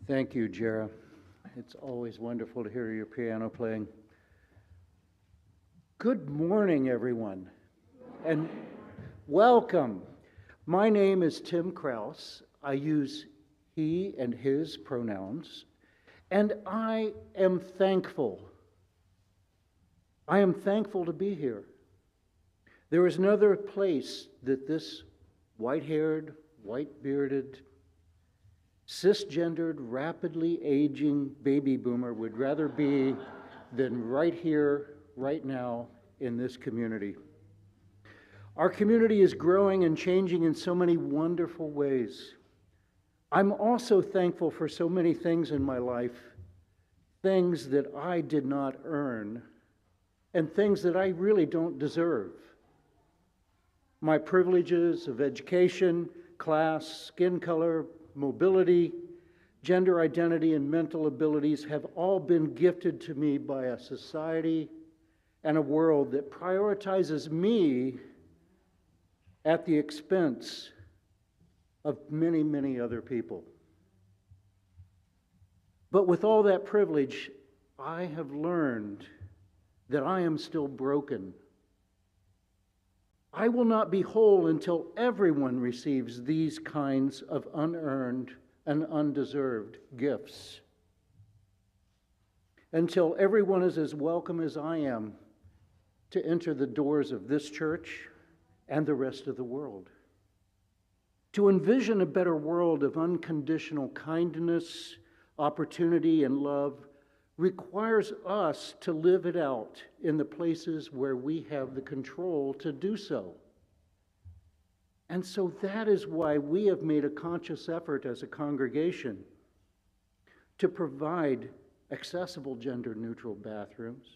Thank you, Jera. It's always wonderful to hear your piano playing. Good morning, everyone, and welcome. My name is Tim Kraus. I use he and his pronouns, and I am thankful. I am thankful to be here. There is another place that this white-haired, white-bearded, cisgendered, rapidly aging baby boomer would rather be than right here, right now, in this community. Our community is growing and changing in so many wonderful ways. I'm also thankful for so many things in my life, things that I did not earn, and things that I really don't deserve. My privileges of education, class, skin color, mobility, gender identity, and mental abilities have all been gifted to me by a society and a world that prioritizes me at the expense of many, many other people. But with all that privilege, I have learned that I am still broken. I will not be whole until everyone receives these kinds of unearned and undeserved gifts. Until everyone is as welcome as I am to enter the doors of this church and the rest of the world. To envision a better world of unconditional kindness, opportunity, and love requires us to live it out in the places where we have the control to do so. And so that is why we have made a conscious effort as a congregation to provide accessible gender-neutral bathrooms,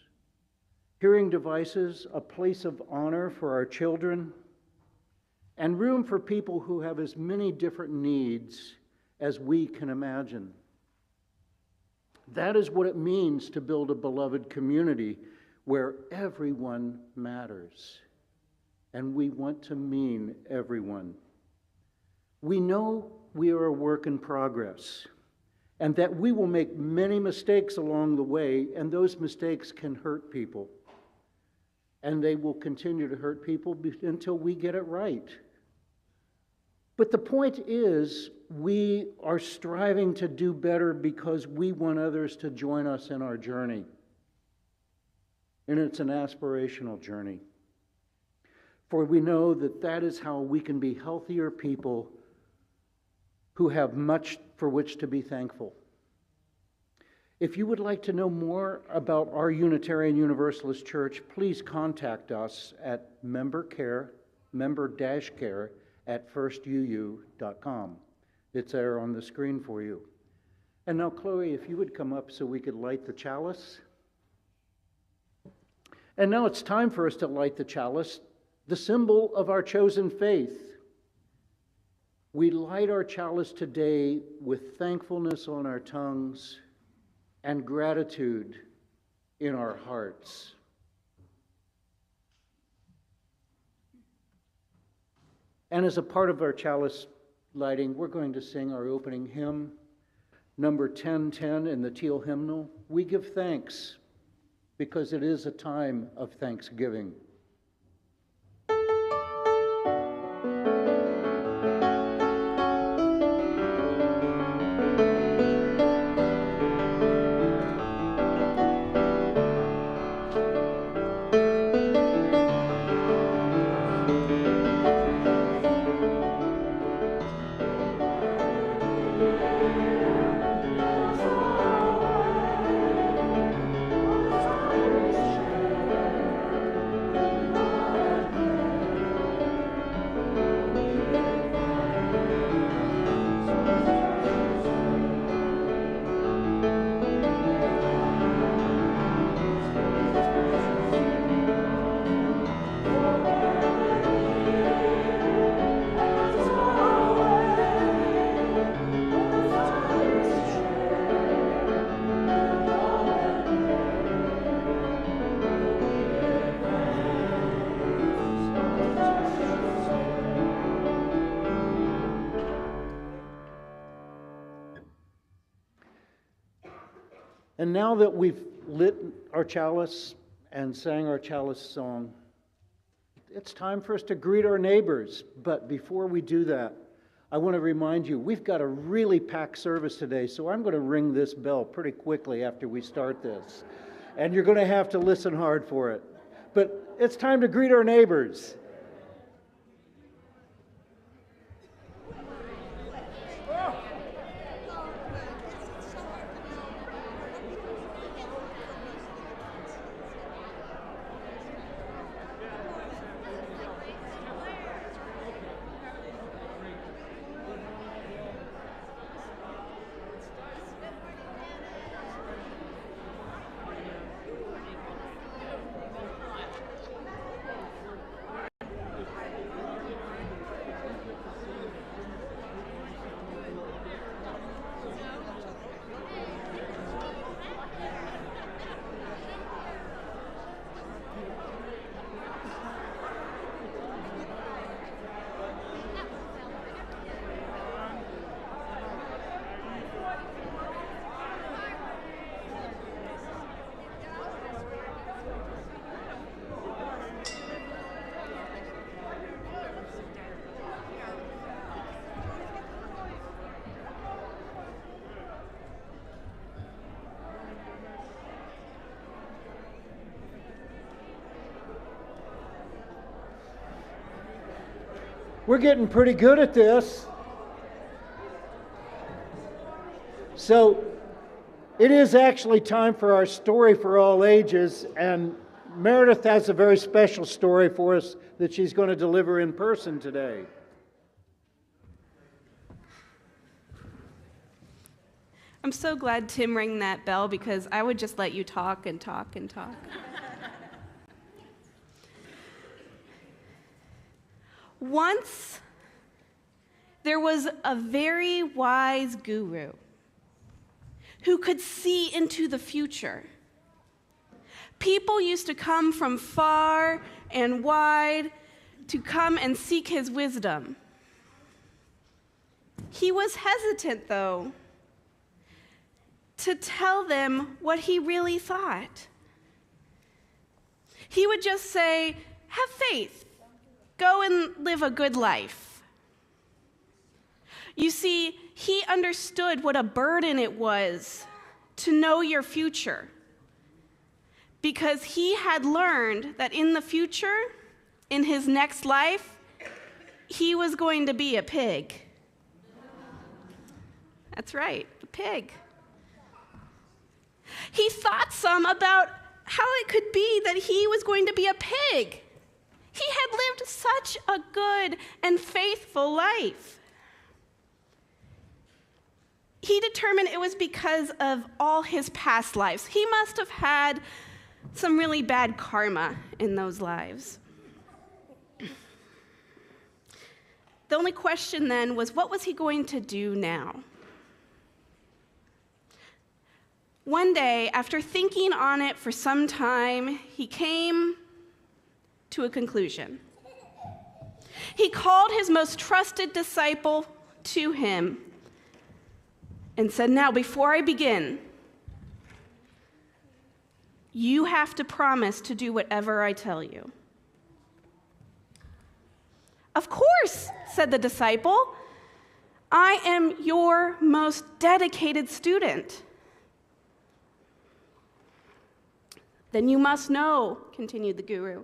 hearing devices, a place of honor for our children, and room for people who have as many different needs as we can imagine. That is what it means to build a beloved community where everyone matters. And we want to mean everyone. We know we are a work in progress and that we will make many mistakes along the way, and those mistakes can hurt people. And they will continue to hurt people until we get it right. But the point is, we are striving to do better because we want others to join us in our journey. And it's an aspirational journey. For we know that that is how we can be healthier people who have much for which to be thankful. If you would like to know more about our Unitarian Universalist Church, please contact us at member-care at firstuu.com. It's there on the screen for you. And now, Chloe, if you would come up so we could light the chalice. And now it's time for us to light the chalice, the symbol of our chosen faith. We light our chalice today with thankfulness on our tongues and gratitude in our hearts. And as a part of our chalice lighting, we're going to sing our opening hymn, number 1010 in the Teal Hymnal. We give thanks because it is a time of thanksgiving. And now that we've lit our chalice and sang our chalice song, it's time for us to greet our neighbors. But before we do that, I want to remind you, we've got a really packed service today, so I'm going to ring this bell pretty quickly after we start this. And you're going to have to listen hard for it. But it's time to greet our neighbors. We're getting pretty good at this. So it is actually time for our story for all ages, and Meredith has a very special story for us that she's going to deliver in person today. I'm so glad Tim rang that bell because I would just let you talk and talk and talk. Once, there was a very wise guru who could see into the future. People used to come from far and wide to come and seek his wisdom. He was hesitant, though, to tell them what he really thought. He would just say, "Have faith. Go and live a good life." You see, he understood what a burden it was to know your future, because he had learned that in the future, in his next life, he was going to be a pig. That's right, a pig. He thought some about how it could be that he was going to be a pig. He had lived such a good and faithful life. He determined it was because of all his past lives. He must have had some really bad karma in those lives. The only question then was, what was he going to do now? One day, after thinking on it for some time, he came to a conclusion. He called his most trusted disciple to him and said, "Now, before I begin, you have to promise to do whatever I tell you." "Of course," said the disciple. "I am your most dedicated student." "Then you must know," continued the guru,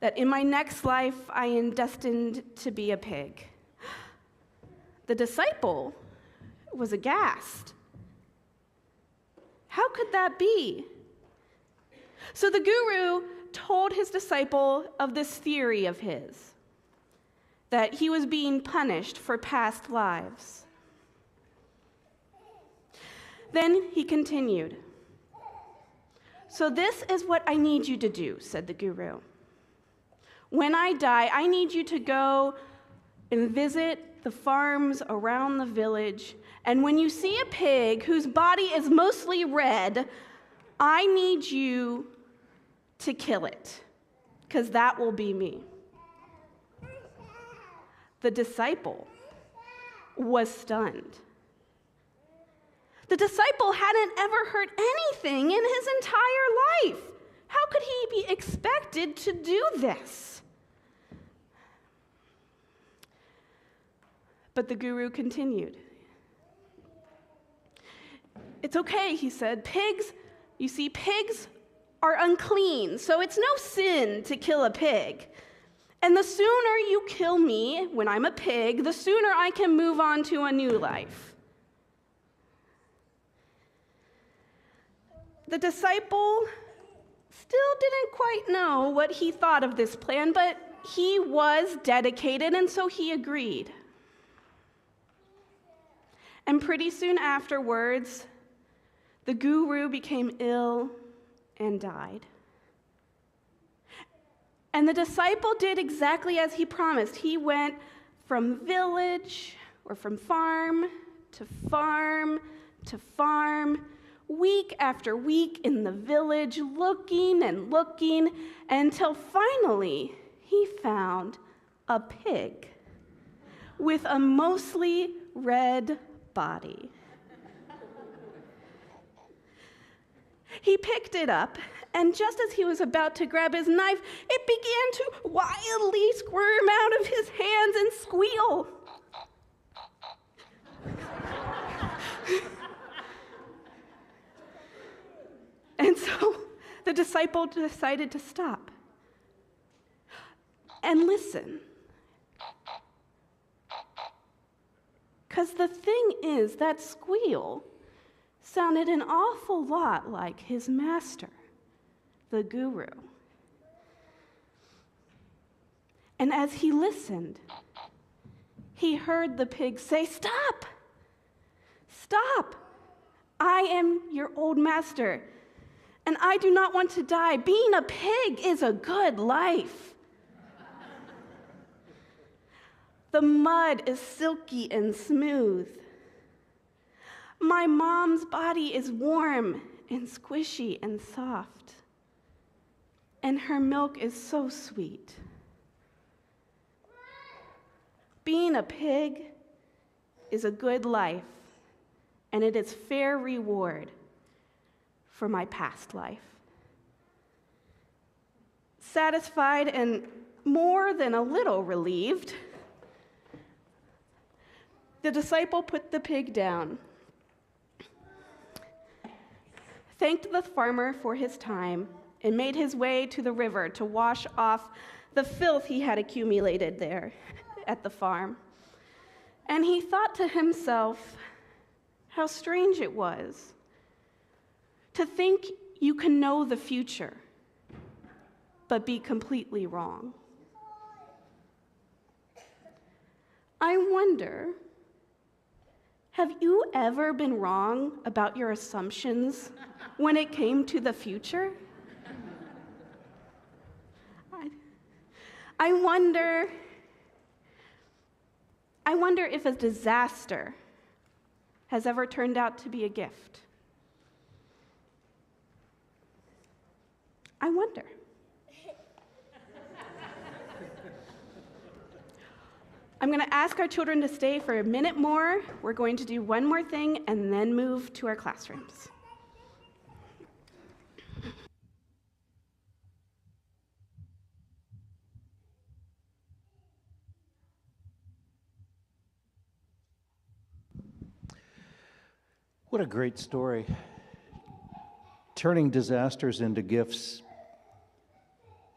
"that in my next life I am destined to be a pig." The disciple was aghast. How could that be? So the guru told his disciple of this theory of his, that he was being punished for past lives. Then he continued, "So this is what I need you to do," said the guru. "When I die, I need you to go and visit the farms around the village, and when you see a pig whose body is mostly red, I need you to kill it, because that will be me." The disciple was stunned. The disciple hadn't ever heard anything in his entire life. How could he be expected to do this? But the guru continued. It's okay, he said. Pigs are unclean, so it's no sin to kill a pig. And the sooner you kill me when I'm a pig, the sooner I can move on to a new life. The disciple still didn't quite know what he thought of this plan, but he was dedicated, and so he agreed. And pretty soon afterwards, the guru became ill and died. And the disciple did exactly as he promised. He went from village or from farm to farm to farm, week after week in the village, looking and looking, until finally he found a pig with a mostly red body. He picked it up, and just as he was about to grab his knife, it began to wildly squirm out of his hands and squeal. And so the disciple decided to stop and listen. Because the thing is, that squeal sounded an awful lot like his master, the guru. And as he listened, he heard the pig say, "Stop! Stop! I am your old master, and I do not want to die. Being a pig is a good life. The mud is silky and smooth. My mom's body is warm and squishy and soft, and her milk is so sweet. Being a pig is a good life, and it is fair reward for my past life." Satisfied and more than a little relieved, the disciple put the pig down, thanked the farmer for his time, and made his way to the river to wash off the filth he had accumulated there at the farm. And he thought to himself how strange it was to think you can know the future, but be completely wrong. I wonder, have you ever been wrong about your assumptions when it came to the future? I wonder if a disaster has ever turned out to be a gift. I wonder. I'm going to ask our children to stay for a minute more. We're going to do one more thing and then move to our classrooms. What a great story. Turning disasters into gifts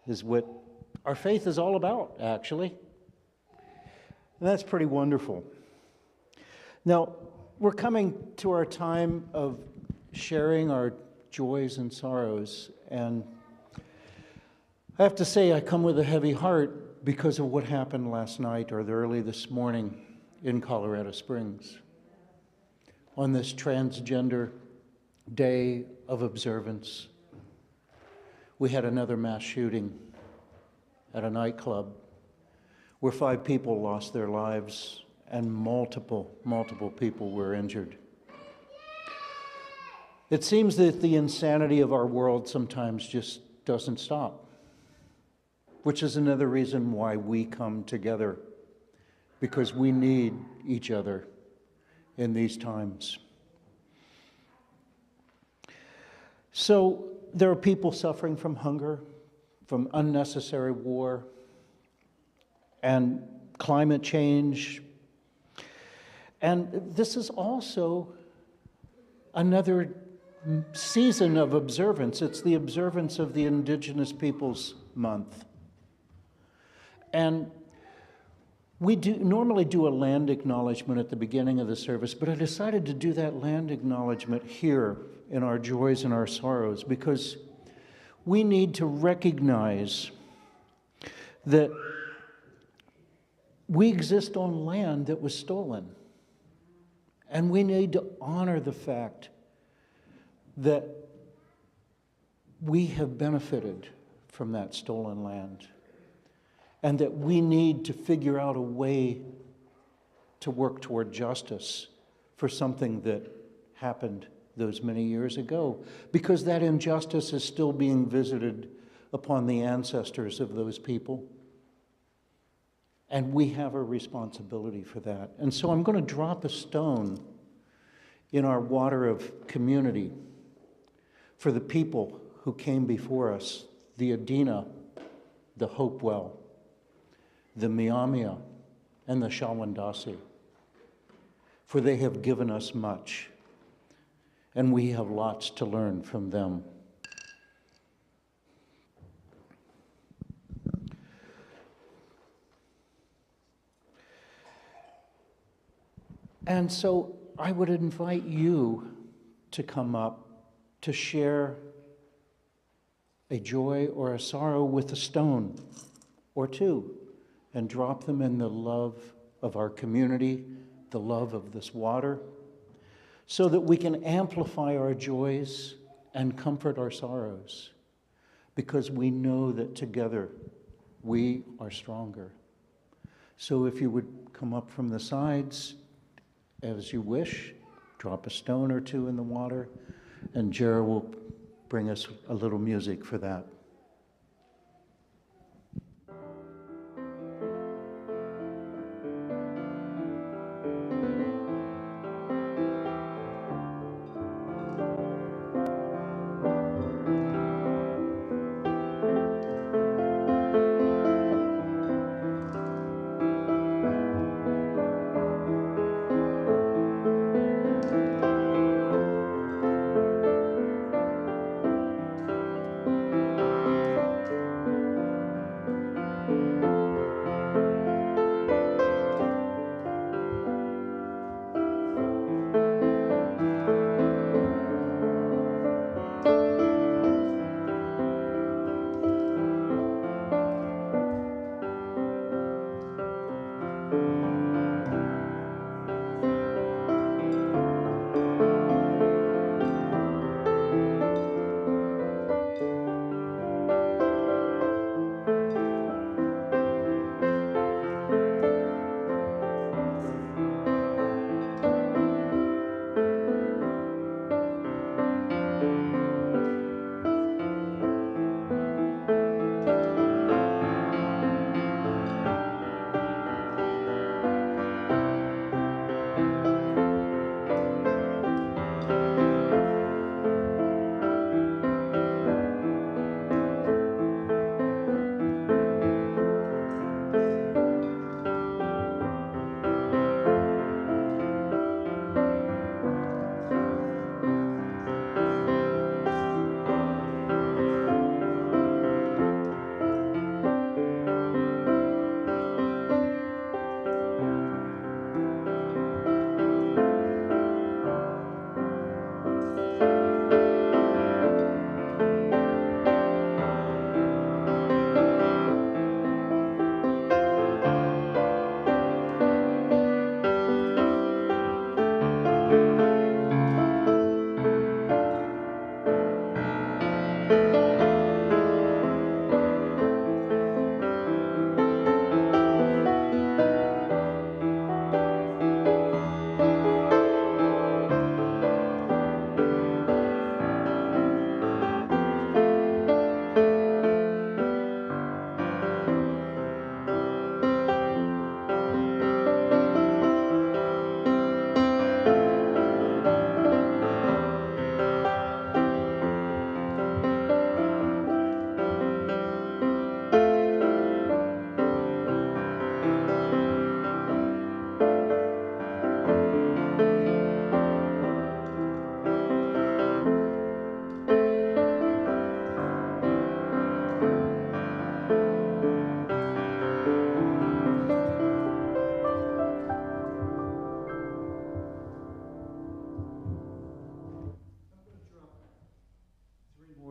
is what our faith is all about, actually. And that's pretty wonderful. Now, we're coming to our time of sharing our joys and sorrows, and I have to say I come with a heavy heart because of what happened last night or early this morning in Colorado Springs on this transgender day of observance. We had another mass shooting at a nightclub where 5 people lost their lives and multiple people were injured. It seems that the insanity of our world sometimes just doesn't stop, which is another reason why we come together, because we need each other in these times. So there are people suffering from hunger, from unnecessary war, and climate change. And this is also another season of observance. It's the observance of the Indigenous Peoples Month. And we normally do a land acknowledgement at the beginning of the service, but I decided to do that land acknowledgement here in our joys and our sorrows because we need to recognize that we exist on land that was stolen. And we need to honor the fact that we have benefited from that stolen land and that we need to figure out a way to work toward justice for something that happened those many years ago, because that injustice is still being visited upon the ancestors of those people. And we have a responsibility for that. And so I'm going to drop a stone in our water of community for the people who came before us, the Adina, the Hopewell, the Miamia, and the Shawandasi, for they have given us much, and we have lots to learn from them. And so I would invite you to come up to share a joy or a sorrow with a stone or two and drop them in the love of our community, the love of this water, so that we can amplify our joys and comfort our sorrows, because we know that together we are stronger. So if you would come up from the sides as you wish, drop a stone or two in the water, and Jera will bring us a little music for that.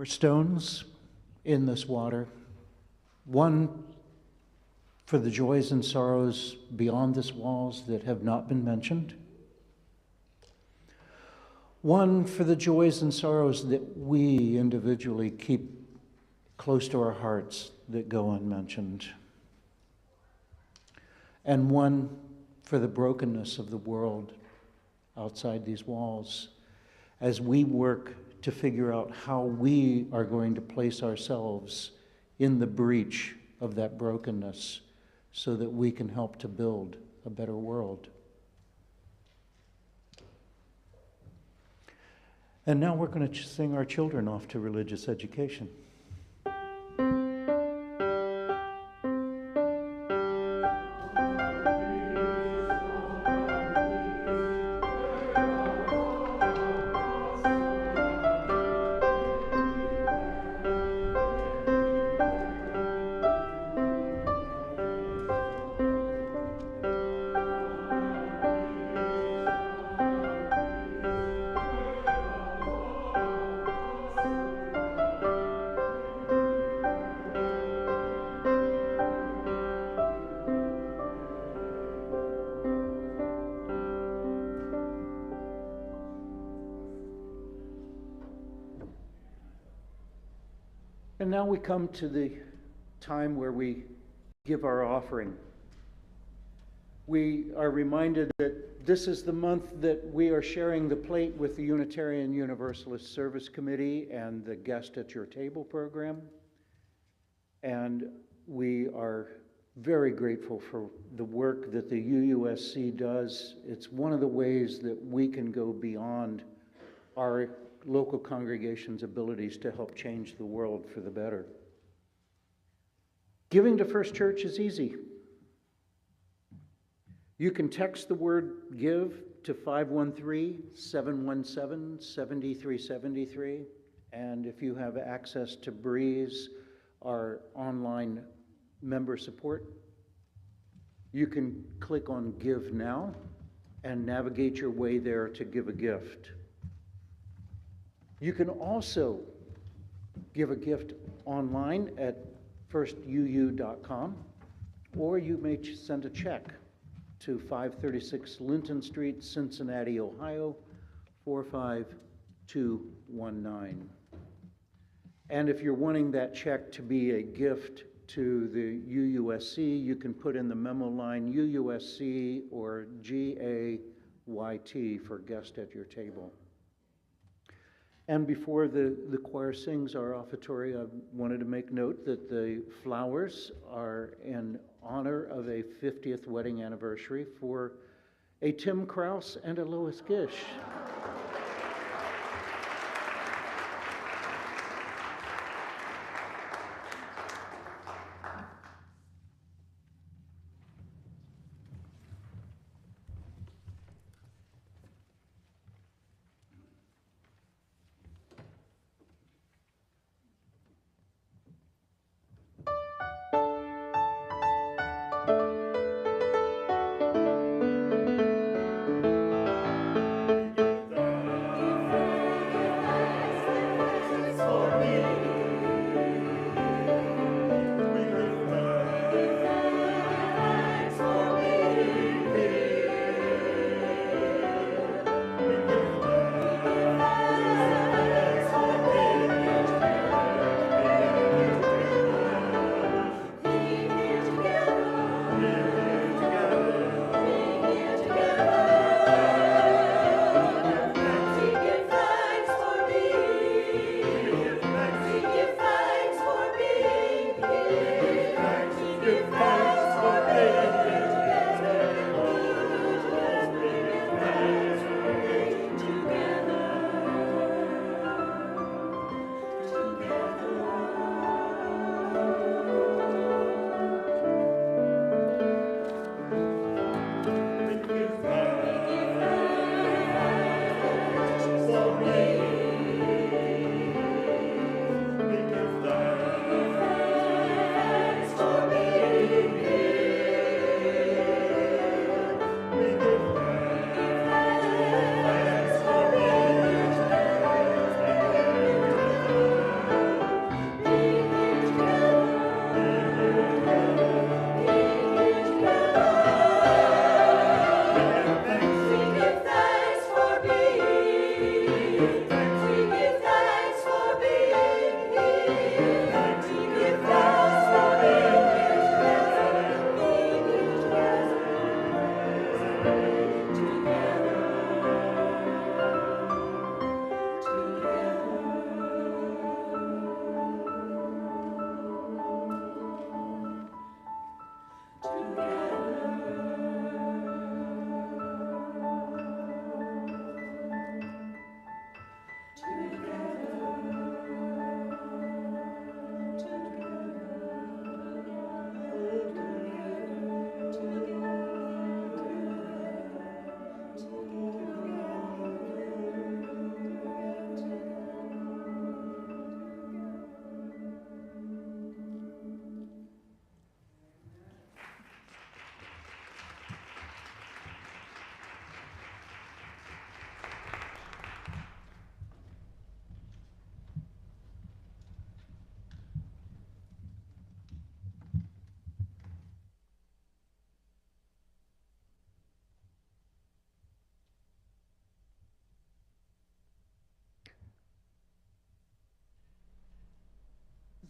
4 stones in this water. One for the joys and sorrows beyond this walls that have not been mentioned. One for the joys and sorrows that we individually keep close to our hearts that go unmentioned. And one for the brokenness of the world outside these walls as we work to figure out how we are going to place ourselves in the breach of that brokenness so that we can help to build a better world. And now we're going to sing our children off to religious education. And now we come to the time where we give our offering. We are reminded that this is the month that we are sharing the plate with the Unitarian Universalist Service Committee and the Guest at Your Table program. And we are very grateful for the work that the UUSC does. It's one of the ways that we can go beyond our local congregations' abilities to help change the world for the better. Giving to First Church is easy. You can text the word give to 513-717-7373. And if you have access to Breeze, our online member support, you can click on Give Now and navigate your way there to give a gift. You can also give a gift online at firstuu.com, or you may send a check to 536 Linton Street, Cincinnati, Ohio, 45219. And if you're wanting that check to be a gift to the UUSC, you can put in the memo line UUSC or GAYT for Guest at Your Table. And before the choir sings our offertory, I wanted to make note that the flowers are in honor of a 50th wedding anniversary for a Tim Krause and a Lois Gish.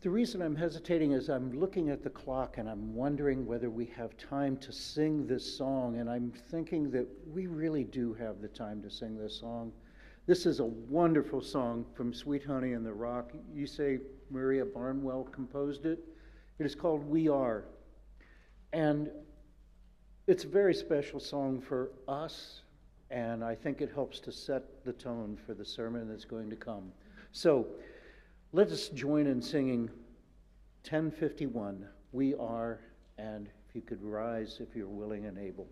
The reason I'm hesitating is I'm looking at the clock and I'm wondering whether we have time to sing this song, and I'm thinking that we really do have the time to sing this song. This is a wonderful song from Sweet Honey in the Rock. You say Maria Barnwell composed it. It is called We Are. And it's a very special song for us, and I think it helps to set the tone for the sermon that's going to come. So let us join in singing 1051, We Are, and if you could rise if you're willing and able.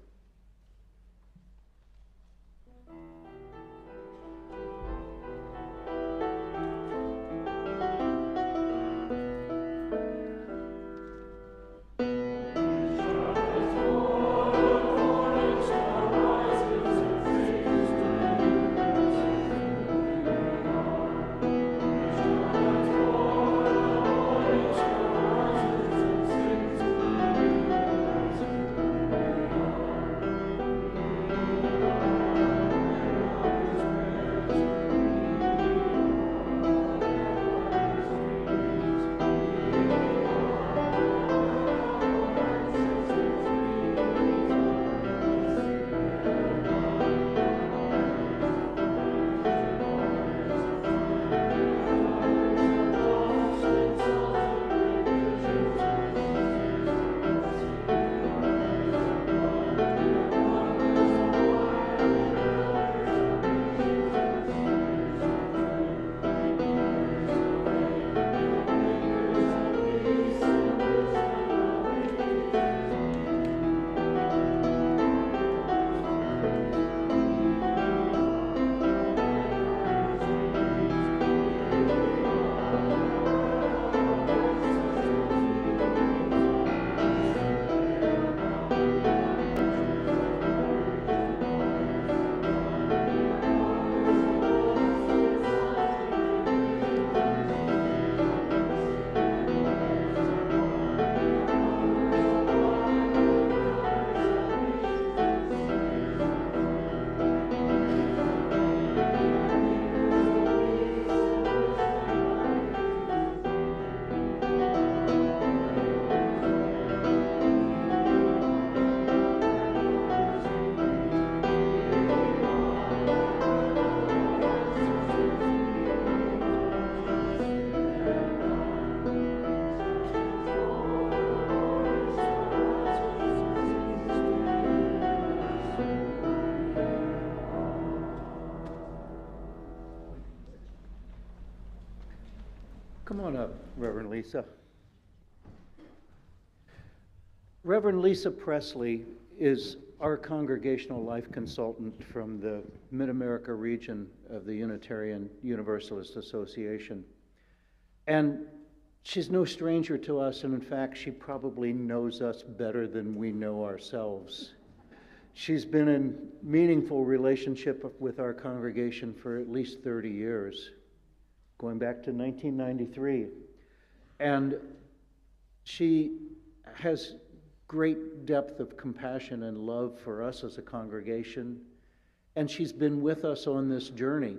Come on up, Reverend Lisa. Reverend Lisa Presley is our congregational life consultant from the Mid-America region of the Unitarian Universalist Association. And she's no stranger to us, and in fact, she probably knows us better than we know ourselves. She's been in meaningful relationship with our congregation for at least 30 years, going back to 1993. And she has great depth of compassion and love for us as a congregation. And she's been with us on this journey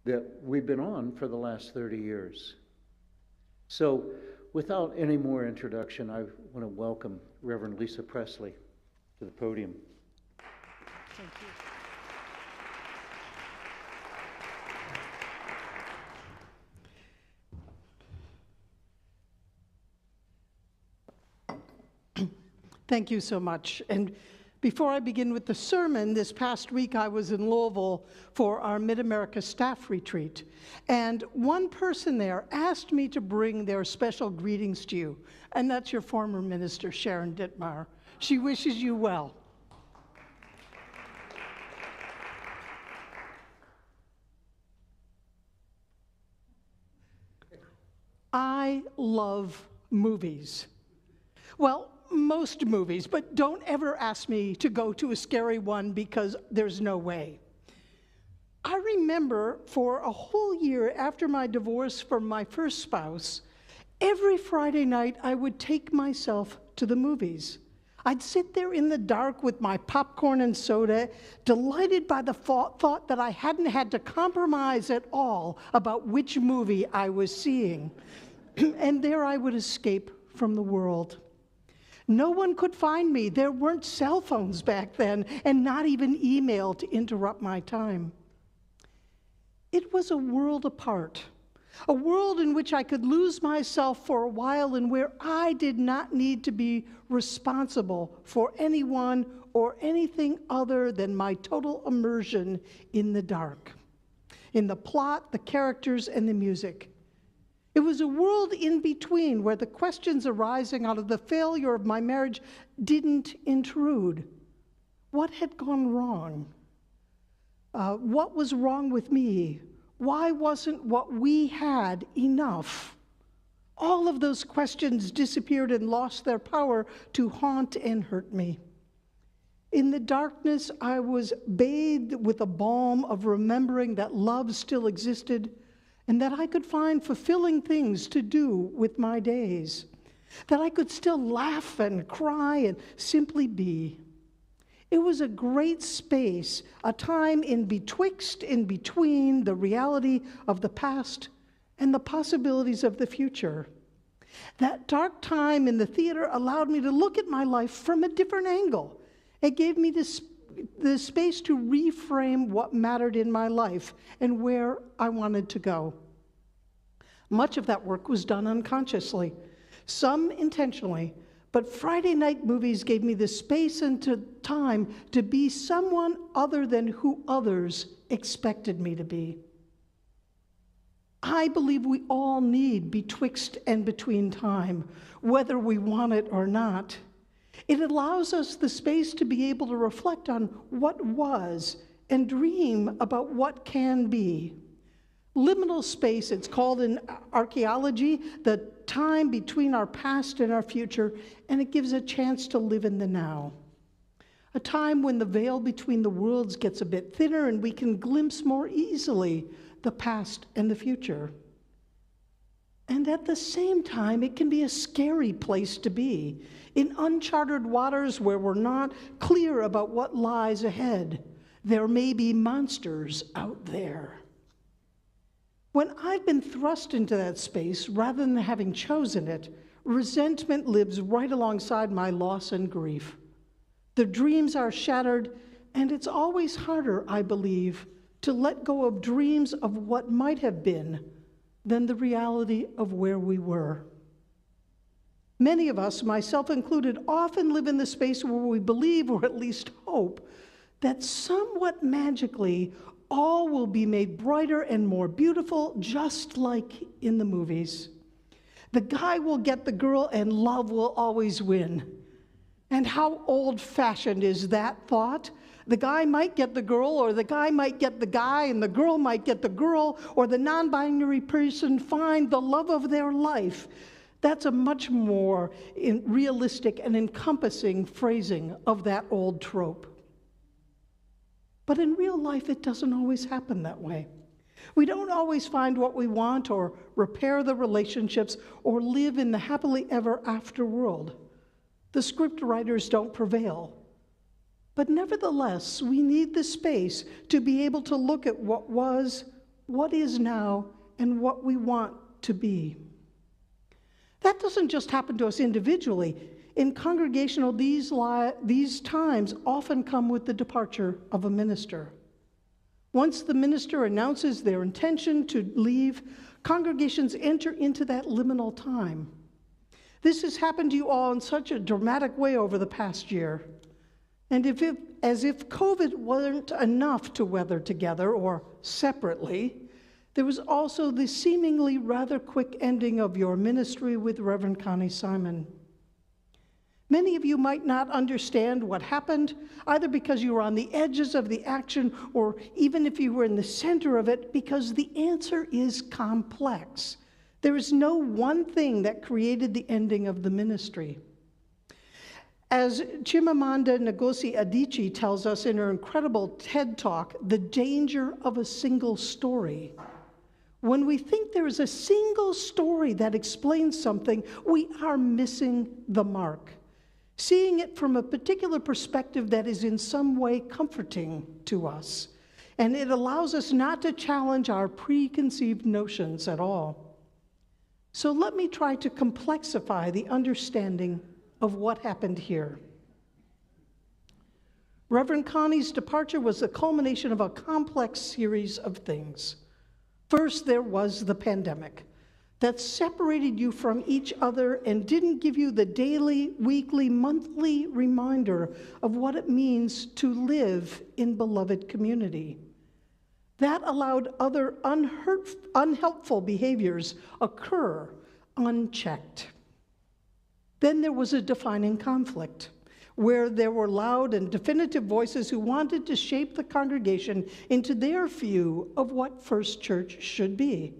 that we've been on for the last 30 years. So without any more introduction, I want to welcome Reverend Lisa Presley to the podium. Thank you. Thank you so much. And before I begin with the sermon, this past week I was in Louisville for our Mid-America staff retreat. And one person there asked me to bring their special greetings to you. And that's your former minister, Sharon Dittmar. She wishes you well. I love movies. Well, most movies, but don't ever ask me to go to a scary one because there's no way. I remember for a whole year after my divorce from my first spouse, every Friday night I would take myself to the movies. I'd sit there in the dark with my popcorn and soda, delighted by the thought that I hadn't had to compromise at all about which movie I was seeing. and there I would escape from the world. No one could find me. There weren't cell phones back then, and not even email to interrupt my time. It was a world apart, a world in which I could lose myself for a while and where I did not need to be responsible for anyone or anything other than my total immersion in the dark, in the plot, the characters, and the music. It was a world in between where the questions arising out of the failure of my marriage didn't intrude. What had gone wrong? What was wrong with me? Why wasn't what we had enough? All of those questions disappeared and lost their power to haunt and hurt me. In the darkness, I was bathed with a balm of remembering that love still existed and that I could find fulfilling things to do with my days, that I could still laugh and cry and simply be. It was a great space, a time in between the reality of the past and the possibilities of the future. That dark time in the theater allowed me to look at my life from a different angle. It gave me the space to reframe what mattered in my life and where I wanted to go. Much of that work was done unconsciously, some intentionally, but Friday night movies gave me the space and time to be someone other than who others expected me to be. I believe we all need betwixt and between time, whether we want it or not. It allows us the space to be able to reflect on what was and dream about what can be. Liminal space, it's called in archaeology, the time between our past and our future, and it gives a chance to live in the now. A time when the veil between the worlds gets a bit thinner and we can glimpse more easily the past and the future. And at the same time, it can be a scary place to be, in uncharted waters where we're not clear about what lies ahead. There may be monsters out there. When I've been thrust into that space, rather than having chosen it, resentment lives right alongside my loss and grief. The dreams are shattered, and it's always harder, I believe, to let go of dreams of what might have been than the reality of where we were. Many of us, myself included, often live in the space where we believe, or at least hope, that somewhat magically all will be made brighter and more beautiful, just like in the movies. The guy will get the girl and love will always win. And how old-fashioned is that thought? The guy might get the girl, or the guy might get the guy, and the girl might get the girl, or the non-binary person find the love of their life. That's a much more realistic and encompassing phrasing of that old trope. But in real life, it doesn't always happen that way. We don't always find what we want, or repair the relationships, or live in the happily ever after world. The script writers don't prevail. But nevertheless, we need the space to be able to look at what was, what is now, and what we want to be. That doesn't just happen to us individually. In Congregational, these times often come with the departure of a minister. Once the minister announces their intention to leave, congregations enter into that liminal time. This has happened to you all in such a dramatic way over the past year. And as if COVID weren't enough to weather together or separately, there was also the seemingly rather quick ending of your ministry with Reverend Connie Simon. Many of you might not understand what happened, either because you were on the edges of the action, or even if you were in the center of it, because the answer is complex. There is no one thing that created the ending of the ministry. As Chimamanda Ngozi Adichie tells us in her incredible TED Talk, the danger of a single story. When we think there is a single story that explains something, we are missing the mark. Seeing it from a particular perspective that is in some way comforting to us. And it allows us not to challenge our preconceived notions at all. So let me try to complexify the understanding of what happened here. Reverend Connie's departure was the culmination of a complex series of things. First, there was the pandemic that separated you from each other and didn't give you the daily, weekly, monthly reminder of what it means to live in beloved community. That allowed other unhelpful behaviors occur unchecked. Then there was a defining conflict, where there were loud and definitive voices who wanted to shape the congregation into their view of what First Church should be.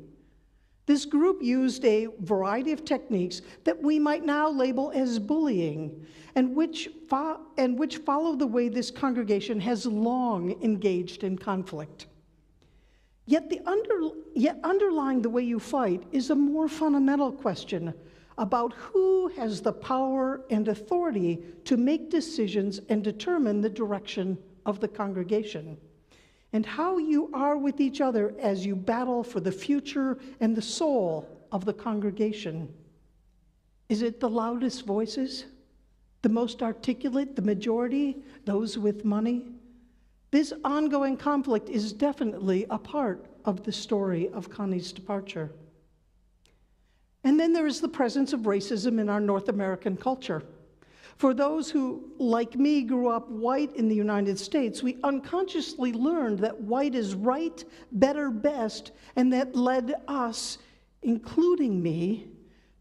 This group used a variety of techniques that we might now label as bullying, and which follow the way this congregation has long engaged in conflict. Yet underlying the way you fight is a more fundamental question about who has the power and authority to make decisions and determine the direction of the congregation, and how you are with each other as you battle for the future and the soul of the congregation. Is it the loudest voices, the most articulate, the majority, those with money? This ongoing conflict is definitely a part of the story of Connie's departure. And then there is the presence of racism in our North American culture. For those who, like me, grew up white in the United States, we unconsciously learned that white is right, better, best, and that led us, including me,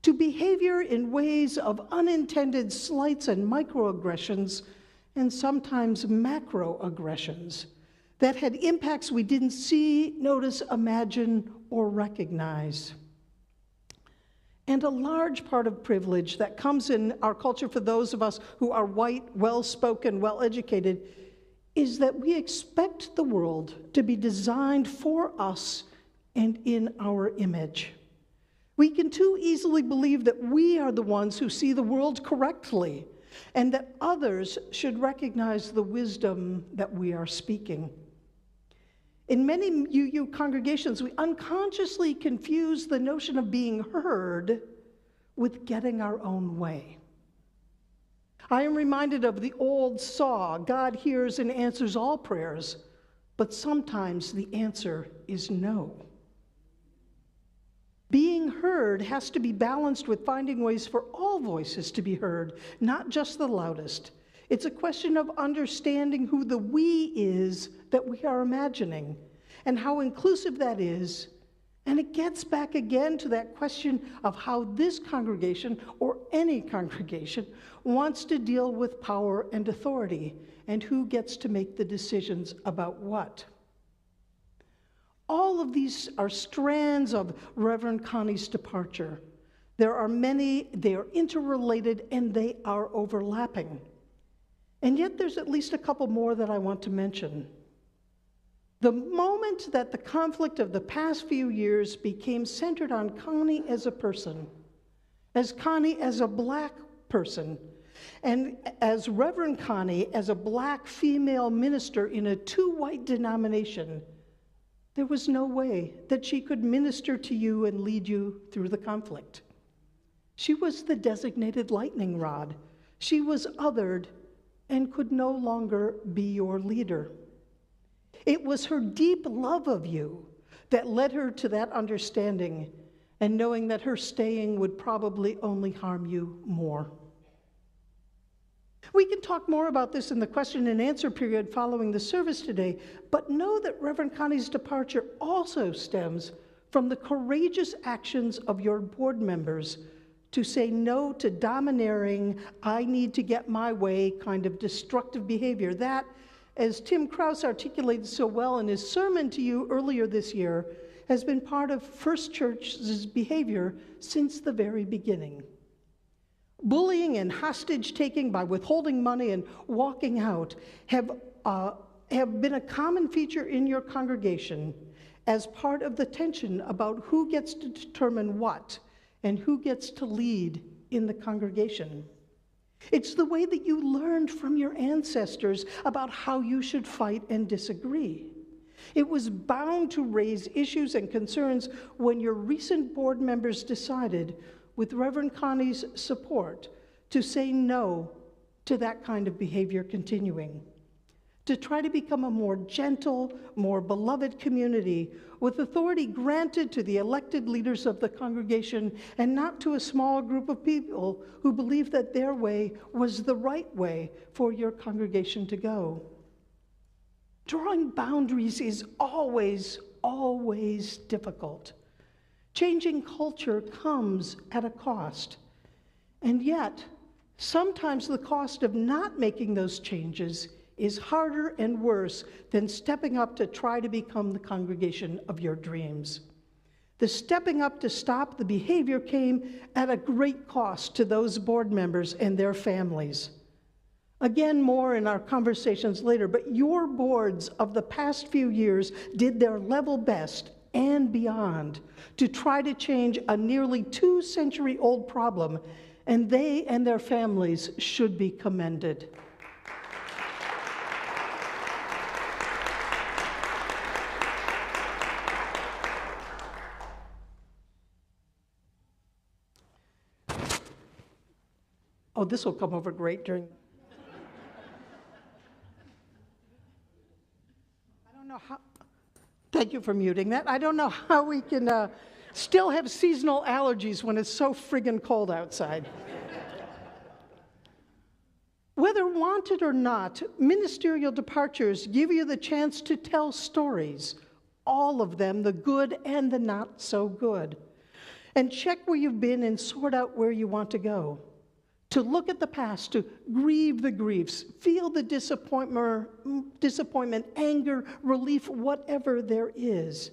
to behavior in ways of unintended slights and microaggressions, and sometimes macroaggressions, that had impacts we didn't see, notice, imagine, or recognize. And a large part of privilege that comes in our culture for those of us who are white, well-spoken, well-educated, is that we expect the world to be designed for us and in our image. We can too easily believe that we are the ones who see the world correctly, and that others should recognize the wisdom that we are speaking. In many UU congregations, we unconsciously confuse the notion of being heard with getting our own way. I am reminded of the old saw, God hears and answers all prayers, but sometimes the answer is no. Being heard has to be balanced with finding ways for all voices to be heard, not just the loudest. It's a question of understanding who the we is that we are imagining and how inclusive that is. And it gets back again to that question of how this congregation, or any congregation, wants to deal with power and authority, and who gets to make the decisions about what. All of these are strands of Reverend Connie's departure. There are many, they are interrelated, and they are overlapping. And yet there's at least a couple more that I want to mention. The moment that the conflict of the past few years became centered on Connie as a person, as Connie as a Black person, and as Reverend Connie as a Black female minister in a too-white denomination, there was no way that she could minister to you and lead you through the conflict. She was the designated lightning rod. She was othered and could no longer be your leader. It was her deep love of you that led her to that understanding, and knowing that her staying would probably only harm you more. We can talk more about this in the question and answer period following the service today, but know that Reverend Connie's departure also stems from the courageous actions of your board members to say no to domineering, I need to get my way kind of destructive behavior that, as Tim Krause articulated so well in his sermon to you earlier this year, has been part of First Church's behavior since the very beginning. Bullying and hostage-taking by withholding money and walking out have been a common feature in your congregation as part of the tension about who gets to determine what and who gets to lead in the congregation. It's the way that you learned from your ancestors about how you should fight and disagree. It was bound to raise issues and concerns when your recent board members decided, with Reverend Connie's support, to say no to that kind of behavior continuing, to try to become a more gentle, more beloved community with authority granted to the elected leaders of the congregation and not to a small group of people who believed that their way was the right way for your congregation to go. Drawing boundaries is always, always difficult. Changing culture comes at a cost. And yet, sometimes the cost of not making those changes is harder and worse than stepping up to try to become the congregation of your dreams. The stepping up to stop the behavior came at a great cost to those board members and their families. Again, more in our conversations later, but your boards of the past few years did their level best and beyond to try to change a nearly 2-century-old problem, and they and their families should be commended. Oh, this will come over great during... I don't know how... Thank you for muting that. I don't know how we can still have seasonal allergies when it's so friggin' cold outside. Whether wanted or not, ministerial departures give you the chance to tell stories, all of them, the good and the not so good, and check where you've been and sort out where you want to go. To look at the past, to grieve the griefs, feel the disappointment, anger, relief, whatever there is.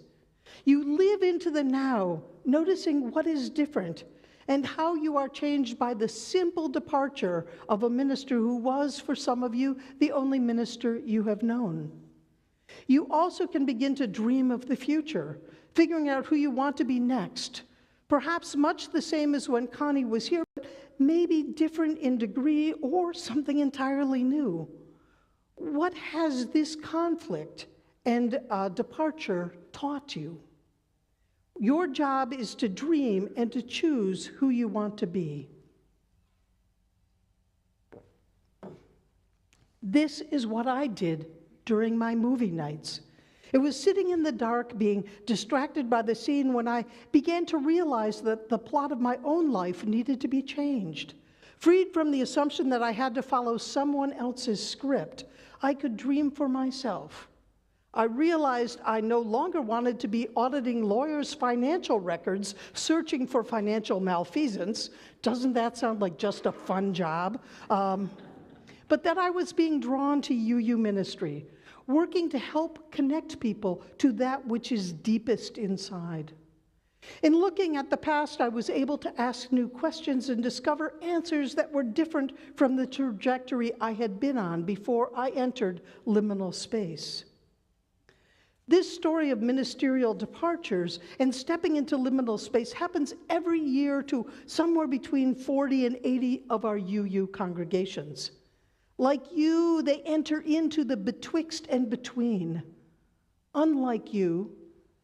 You live into the now, noticing what is different and how you are changed by the simple departure of a minister who was, for some of you, the only minister you have known. You also can begin to dream of the future, figuring out who you want to be next, perhaps much the same as when Connie was here, but maybe different in degree or something entirely new. What has this conflict and departure taught you? Your job is to dream and to choose who you want to be. This is what I did during my movie nights. It was sitting in the dark, being distracted by the scene, when I began to realize that the plot of my own life needed to be changed. Freed from the assumption that I had to follow someone else's script, I could dream for myself. I realized I no longer wanted to be auditing lawyers' financial records, searching for financial malfeasance. Doesn't that sound like just a fun job? But that I was being drawn to UU ministry, working to help connect people to that which is deepest inside. In looking at the past, I was able to ask new questions and discover answers that were different from the trajectory I had been on before I entered liminal space. This story of ministerial departures and stepping into liminal space happens every year to somewhere between 40 and 80 of our UU congregations. Like you, they enter into the betwixt and between. Unlike you,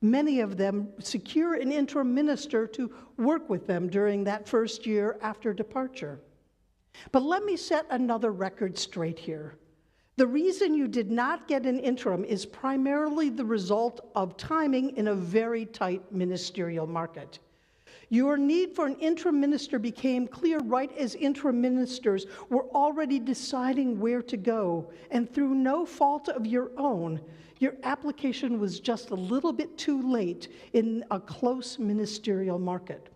many of them secure an interim minister to work with them during that first year after departure. But let me set another record straight here. The reason you did not get an interim is primarily the result of timing in a very tight ministerial market. Your need for an interim minister became clear right as interim ministers were already deciding where to go, and through no fault of your own, your application was just a little bit too late in a close ministerial market.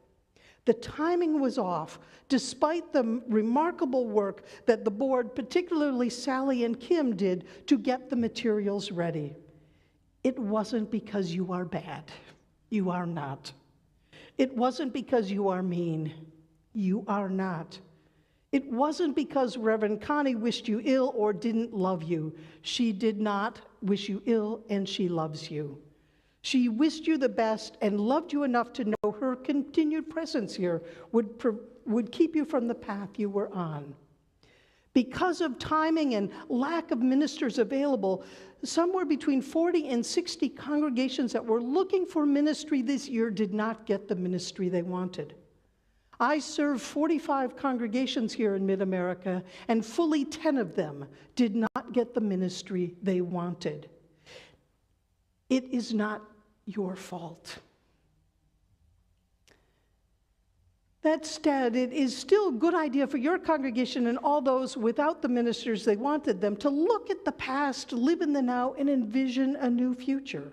The timing was off, despite the remarkable work that the board, particularly Sally and Kim, did to get the materials ready. It wasn't because you are bad. You are not. It wasn't because you are mean. You are not. It wasn't because Reverend Connie wished you ill or didn't love you. She did not wish you ill, and she loves you. She wished you the best and loved you enough to know her continued presence here would keep you from the path you were on. Because of timing and lack of ministers available, somewhere between 40 and 60 congregations that were looking for ministry this year did not get the ministry they wanted. I serve 45 congregations here in Mid-America, and fully 10 of them did not get the ministry they wanted. It is not your fault. That said, it is still a good idea for your congregation and all those without the ministers they wanted them to look at the past, live in the now, and envision a new future.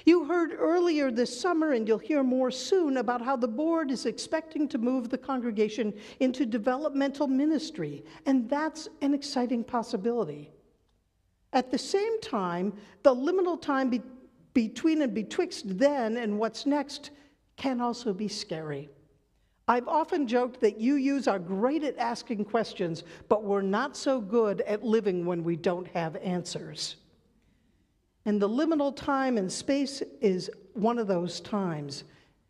You heard earlier this summer, and you'll hear more soon, about how the board is expecting to move the congregation into developmental ministry, and that's an exciting possibility. At the same time, the liminal time between and betwixt then and what's next can also be scary. I've often joked that UUs are great at asking questions, but we're not so good at living when we don't have answers. And the liminal time and space is one of those times.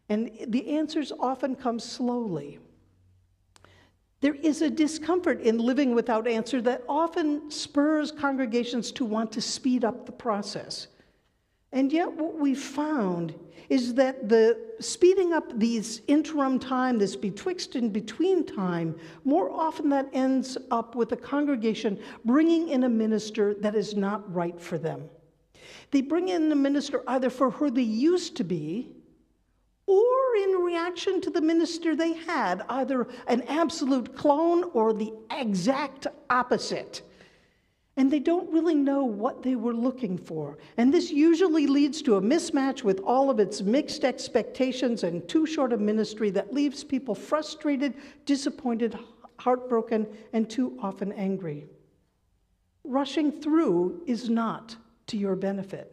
And the answers often come slowly. There is a discomfort in living without answer that often spurs congregations to want to speed up the process. And yet what we've found is that the speeding up these interim time, this betwixt and between time, more often that ends up with a congregation bringing in a minister that is not right for them. They bring in a minister either for who they used to be, or in reaction to the minister they had, either an absolute clone or the exact opposite. And they don't really know what they were looking for. And this usually leads to a mismatch with all of its mixed expectations and too short a ministry that leaves people frustrated, disappointed, heartbroken, and too often angry. Rushing through is not to your benefit.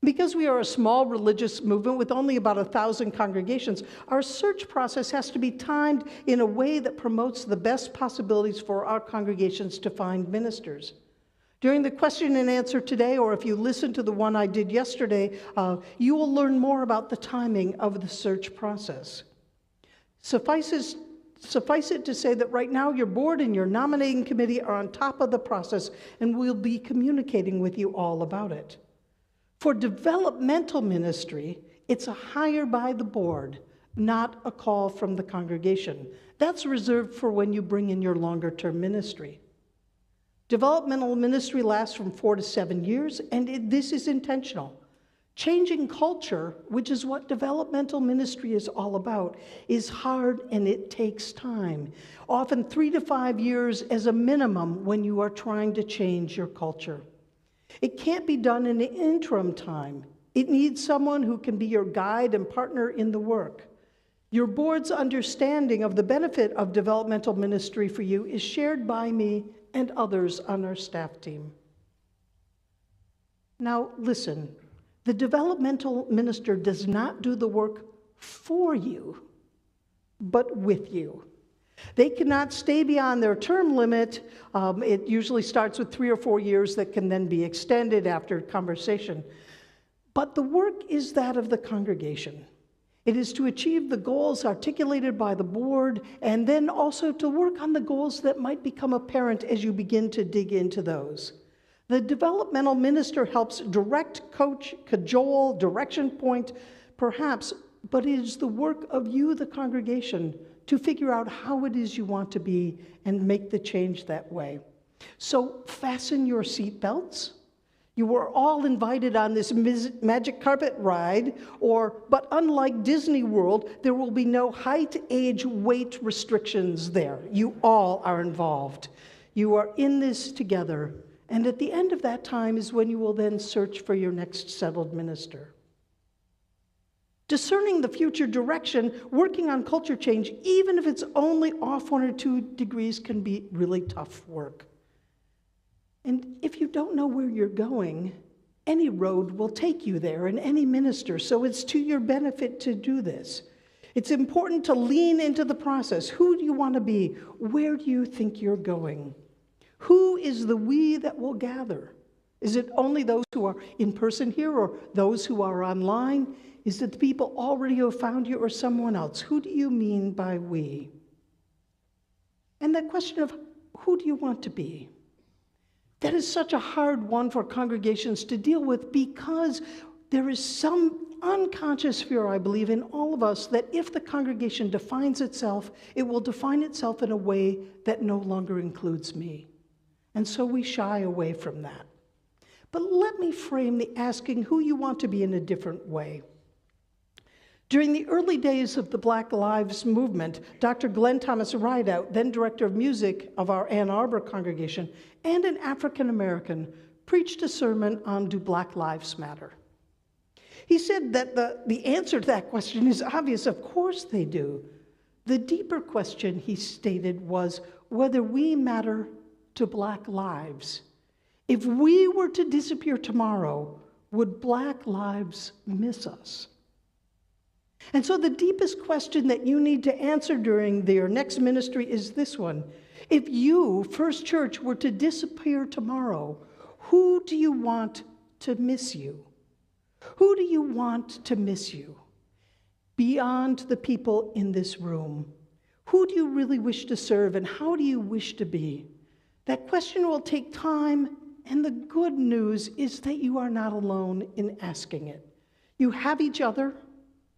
Because we are a small religious movement with only about 1,000 congregations, our search process has to be timed in a way that promotes the best possibilities for our congregations to find ministers. During the question and answer today, or if you listen to the one I did yesterday, you will learn more about the timing of the search process. Suffice it to say that right now your board and your nominating committee are on top of the process, and we'll be communicating with you all about it. For developmental ministry, it's a hire by the board, not a call from the congregation. That's reserved for when you bring in your longer-term ministry. Developmental ministry lasts from 4 to 7 years, and this is intentional. Changing culture, which is what developmental ministry is all about, is hard and it takes time. Often 3 to 5 years as a minimum when you are trying to change your culture. It can't be done in the interim time. It needs someone who can be your guide and partner in the work. Your board's understanding of the benefit of developmental ministry for you is shared by me and others on our staff team. Now, listen, the developmental minister does not do the work for you, but with you. They cannot stay beyond their term limit. It usually starts with 3 or 4 years that can then be extended after conversation. But the work is that of the congregation. It is to achieve the goals articulated by the board, and then also to work on the goals that might become apparent as you begin to dig into those. The developmental minister helps direct, coach, cajole, direction point, perhaps, but it is the work of you, the congregation, to figure out how it is you want to be and make the change that way. So fasten your seatbelts. You were all invited on this magic carpet ride, but unlike Disney World, there will be no height, age, weight restrictions there. You all are involved. You are in this together. And at the end of that time is when you will then search for your next settled minister. Discerning the future direction, working on culture change, even if it's only off 1 or 2 degrees, can be really tough work. And if you don't know where you're going, any road will take you there, and any minister, so it's to your benefit to do this. It's important to lean into the process. Who do you want to be? Where do you think you're going? Who is the we that will gather? Is it only those who are in person here, or those who are online? Is it the people already who have found you, or someone else? Who do you mean by we? And that question of who do you want to be? That is such a hard one for congregations to deal with because there is some unconscious fear, I believe, in all of us that if the congregation defines itself, it will define itself in a way that no longer includes me. And so we shy away from that. But let me frame the asking who you want to be in a different way. During the early days of the Black Lives Movement, Dr. Glenn Thomas Rideout, then director of music of our Ann Arbor congregation, and an African American, preached a sermon on Do Black Lives Matter? He said that the answer to that question is obvious. Of course they do. The deeper question, he stated, was whether we matter to Black lives. If we were to disappear tomorrow, would Black lives miss us? And so the deepest question that you need to answer during your next ministry is this one. If you, First Church, were to disappear tomorrow, who do you want to miss you? Who do you want to miss you? Beyond the people in this room, who do you really wish to serve and how do you wish to be? That question will take time, and the good news is that you are not alone in asking it. You have each other,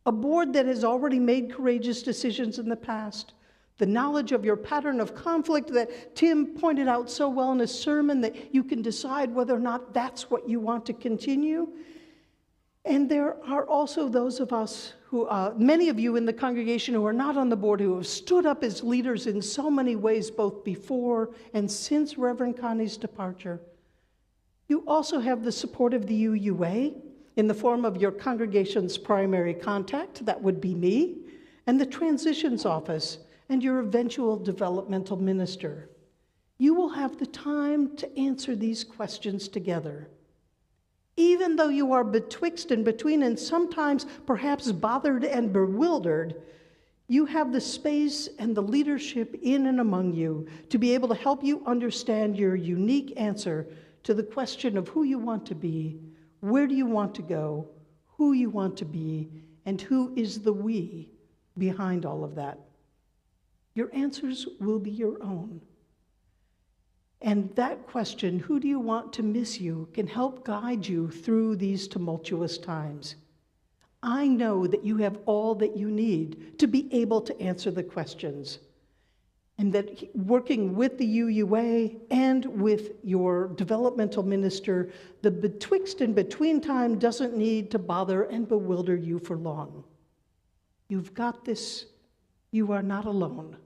a board that has already made courageous decisions in the past, the knowledge of your pattern of conflict that Tim pointed out so well in his sermon that you can decide whether or not that's what you want to continue. And there are also those of us who, many of you in the congregation who are not on the board, who have stood up as leaders in so many ways, both before and since Reverend Connie's departure. You also have the support of the UUA in the form of your congregation's primary contact, that would be me, and the transitions office, and your eventual developmental minister. You will have the time to answer these questions together. Even though you are betwixt and between and sometimes perhaps bothered and bewildered, you have the space and the leadership in and among you to be able to help you understand your unique answer to the question of who you want to be, where do you want to go, who you want to be, and who is the we behind all of that. Your answers will be your own. And that question, who do you want to miss you, can help guide you through these tumultuous times. I know that you have all that you need to be able to answer the questions. And that working with the UUA and with your developmental minister, the betwixt and between time doesn't need to bother and bewilder you for long. You've got this. You are not alone.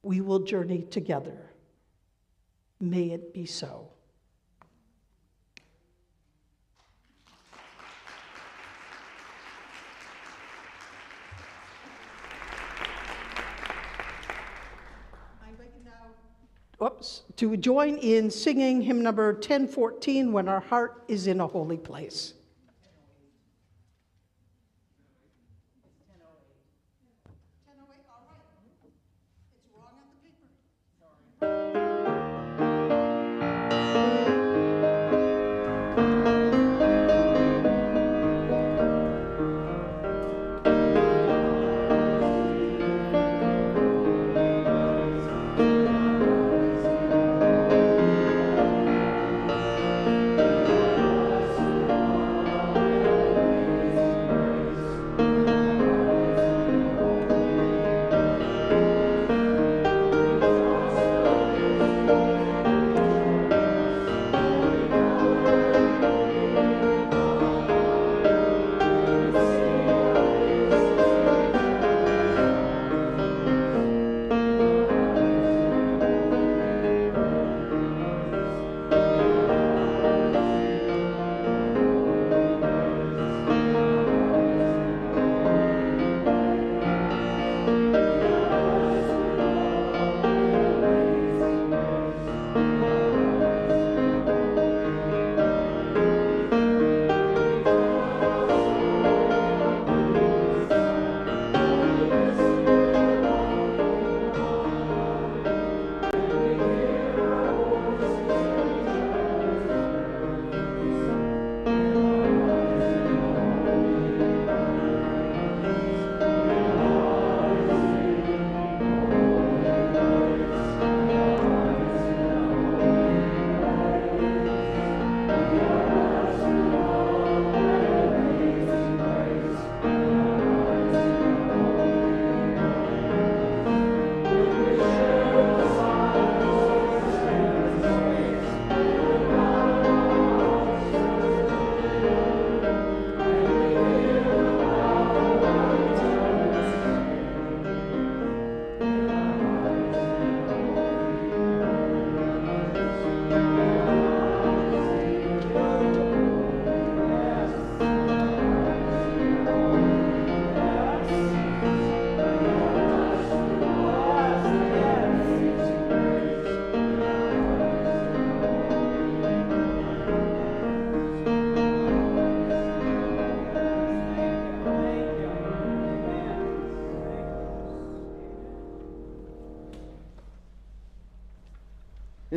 We will journey together. May it be so. To join in singing hymn number 1014, When Our Heart is in a Holy Place.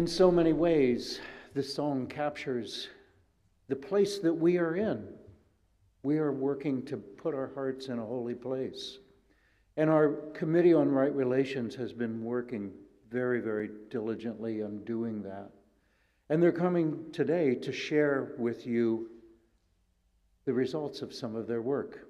In so many ways, this song captures the place that we are in. We are working to put our hearts in a holy place. And our Committee on Right Relations has been working very, very diligently on doing that. And they're coming today to share with you the results of some of their work.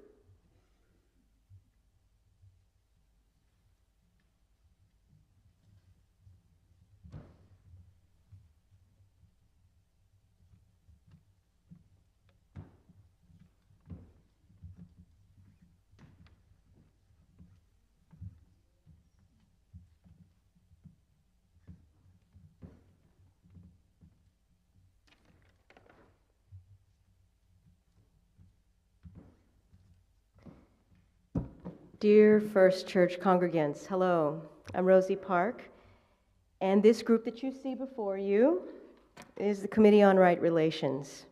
Dear First Church congregants, hello. I'm Rosie Park, and this group that you see before you is the Committee on Right Relations.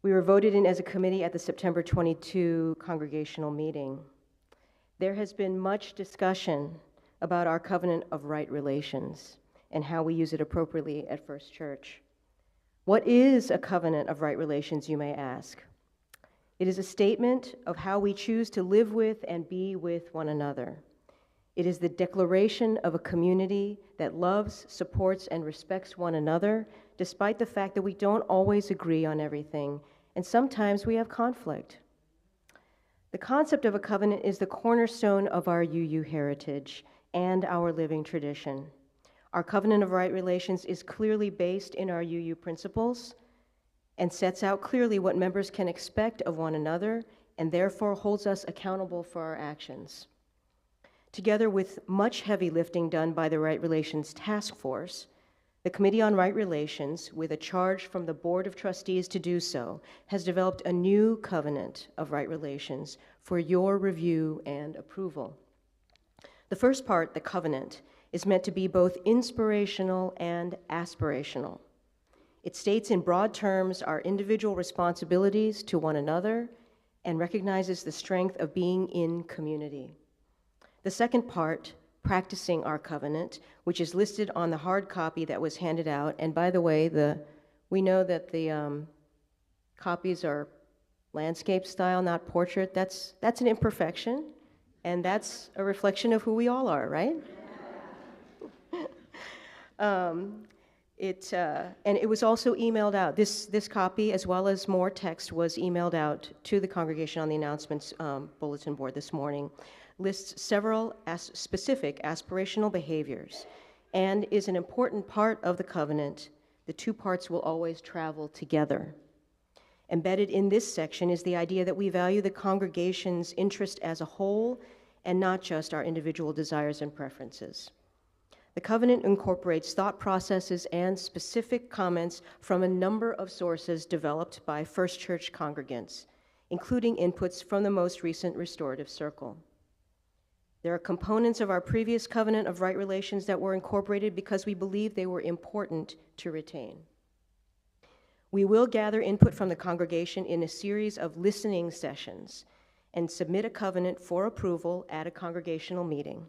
We were voted in as a committee at the September 22 Congregational meeting. There has been much discussion about our covenant of right relations and how we use it appropriately at First Church. What is a covenant of right relations, you may ask? It is a statement of how we choose to live with and be with one another. It is the declaration of a community that loves, supports, and respects one another, despite the fact that we don't always agree on everything, and sometimes we have conflict. The concept of a covenant is the cornerstone of our UU heritage and our living tradition. Our covenant of right relations is clearly based in our UU principles and sets out clearly what members can expect of one another, and therefore holds us accountable for our actions. Together with much heavy lifting done by the Right Relations Task Force, the Committee on Right Relations, with a charge from the Board of Trustees to do so, has developed a new covenant of right relations for your review and approval. The first part, the covenant, is meant to be both inspirational and aspirational. It states in broad terms our individual responsibilities to one another and recognizes the strength of being in community. The second part, practicing our covenant, which is listed on the hard copy that was handed out, and by the way, we know that the copies are landscape style, not portrait. That's an imperfection, and that's a reflection of who we all are, right? And it was also emailed out. This copy, as well as more text, was emailed out to the congregation on the announcements bulletin board this morning. Lists several specific aspirational behaviors and is an important part of the covenant. The two parts will always travel together. Embedded in this section is the idea that we value the congregation's interest as a whole and not just our individual desires and preferences. The covenant incorporates thought processes and specific comments from a number of sources developed by First Church congregants, including inputs from the most recent Restorative Circle. There are components of our previous covenant of right relations that were incorporated because we believe they were important to retain. We will gather input from the congregation in a series of listening sessions and submit a covenant for approval at a congregational meeting.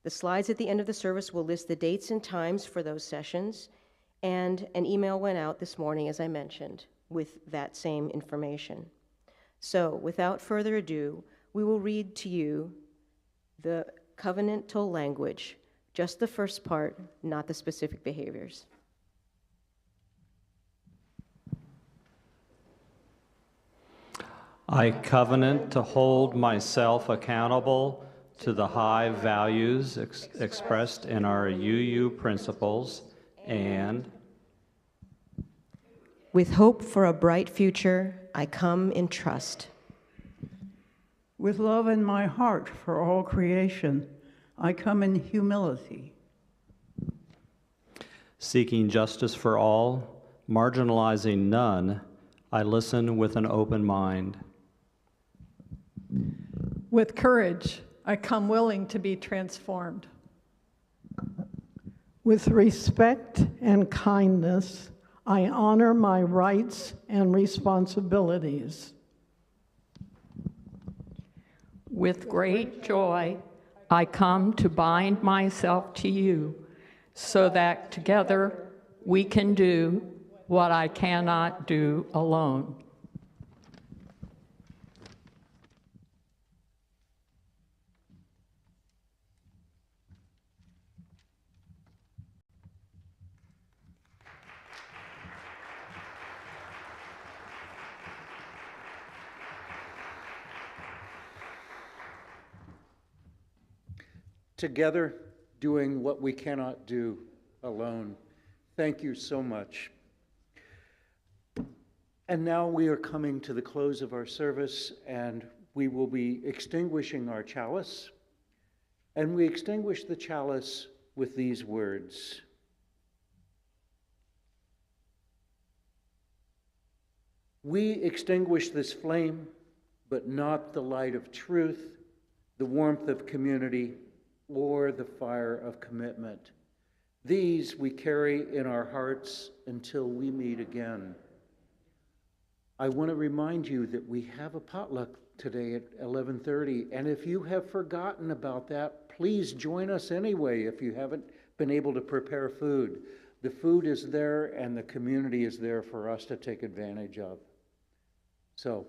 The slides at the end of the service will list the dates and times for those sessions, and an email went out this morning, as I mentioned, with that same information. So, without further ado, we will read to you the covenantal language, just the first part, not the specific behaviors. I covenant to hold myself accountable to the high values expressed in our UU principles and with hope for a bright future, I come in trust. With love in my heart for all creation, I come in humility. Seeking justice for all, marginalizing none, I listen with an open mind. With courage, I come willing to be transformed. With respect and kindness, I honor my rights and responsibilities. With great joy, I come to bind myself to you, so that together we can do what I cannot do alone. Together, doing what we cannot do alone. Thank you so much. And now we are coming to the close of our service, and we will be extinguishing our chalice. And we extinguish the chalice with these words. We extinguish this flame, but not the light of truth, the warmth of community, or the fire of commitment. These we carry in our hearts until we meet again. I want to remind you that we have a potluck today at 11:30, and if you have forgotten about that, please join us anyway if you haven't been able to prepare food. The food is there and the community is there for us to take advantage of. So